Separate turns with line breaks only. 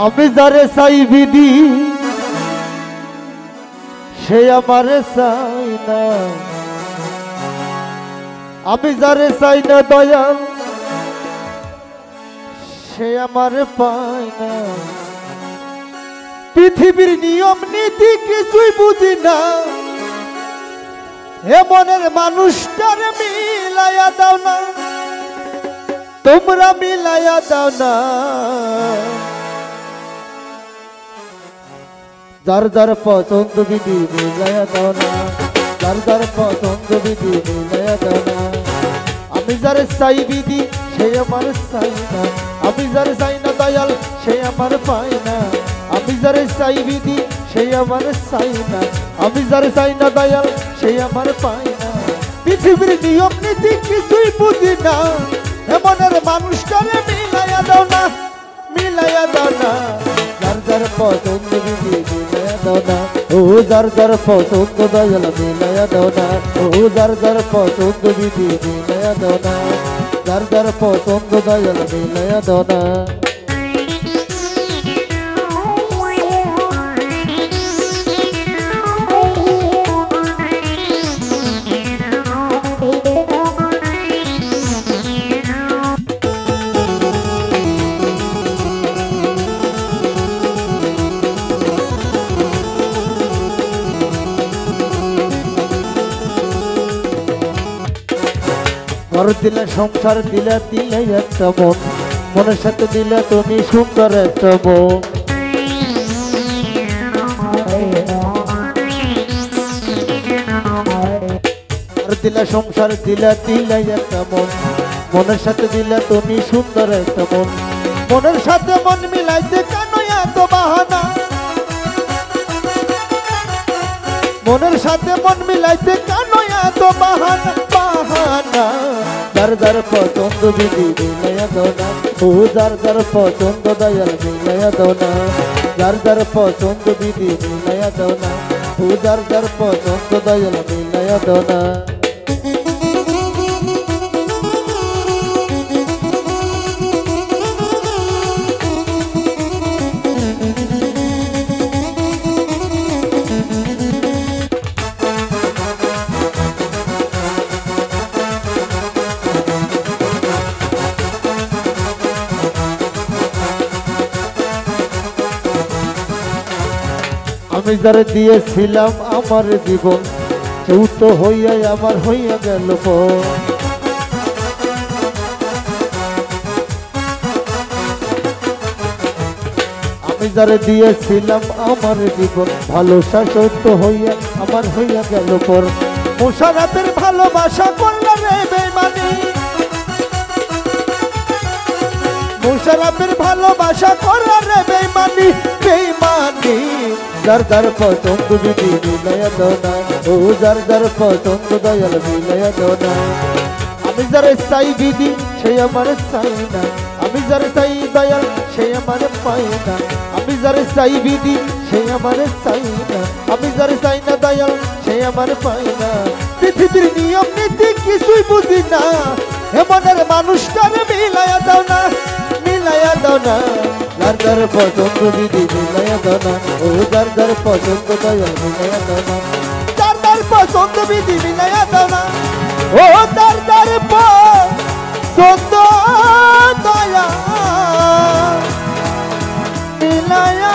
আমি যারে চাই বিধি সে আমারে চাই না, আমি যারে চাই না দয়াল সে আমারে পায় না। পৃথিবীর নিয়ম নীতি কিছুই বুঝি না, হে মনের মানুষটারে মিলাইয়া দাও না, তোমরা মিলাইয়া দাও না। যার যার পছন্দ বিধি মিলাইয়া দাও না, যার যার পছন্দ বিধি মিলাইয়া দাও না। আমি যারে চাই বিধি সে আমার চাই না, আমি যারে চাই না দয়াল সে আমার পায় না। আমি যারে চাই বিধি সে আমার চাই না, আমি যারে চাই না দয়াল সে আমার পায় না। পৃথিবীর নিয়ম নীতি কিছুই বুঝি না, এমনের মানুষটারে মিলাইয়া দাও না, মিলাইয়া দাও না। যার যার পছন্দ বিধি মিলাইয়া দাও না, ও যার যার পছন্দ দয়াল মিলাইয়া দাও না, ও যার যার পছন্দ বিধি মিলাইয়া দাও না, যার যার পছন্দ দয়াল মিলাইয়া দাও না। ঘর দিলে সংসার দিলে দিলে একটা মন, মনের সাথে দিলে তুমি সুন্দর একটা মন। ঘর দিলে সংসার দিলে দিলে একটা মন, মনের সাথে দিলে তুমি সুন্দর একটা মন। মনের সাথে মন মিলাইতে কেন এত বাহানা, মনের সাথে মন মিলাইতে কেন এত বাহানা, বাহানা। যার যার পছন্দ বিধি মিলাইয়া দাও না, ও যার যার পছন্দ দয়াল মিলাইয়া দাও না, যার যার পছন্দ বিধি মিলাইয়া দাও না, ও যার যার পছন্দ দয়াল মিলাইয়া দাও না। আমি যারে দিয়েছিলাম আমার জীবন, কেউ তো হইয়া আমার হইয়া গেল পর। আমি যারে দিয়েছিলাম আমার জীবন, ভালোবাসা সত্য হইয়া আমার হইয়া গেল পর। মোশাররফের ভালোবাসা করল রে বেঈমানি, মোশাররফের ভালোবাসা করল রে বেঈমানি, বেঈমানি। যার যার পছন্দ বিধি মিলাইয়া দাও না, ও যার যার পছন্দ দয়াল মিলাইয়া দাও না। আমি যারে চাই বিধি সে আমার চাই না, আমি যারে চাই দয়াল সে আমার পায় না। আমি যারে চাই বিধি সে আমার চাই না, আমি যারে চাই না দয়াল সে আমার পায় না। পৃথিবীর নিয়ম নীতি কিছুই বুঝি না, এমনের মানুষটারে মিলাইয়া দাও না, মিলাইয়া দাও না। যার যার পছন্দ বিধি মিলাইয়া দাও না, ও যার যার পছন্দ দয়াল মিলাইয়া দাও না, যার যার পছন্দ বিধি মিলাইয়া দাও না, ও যার যার পছন্দ দয়াল মিলাইয়া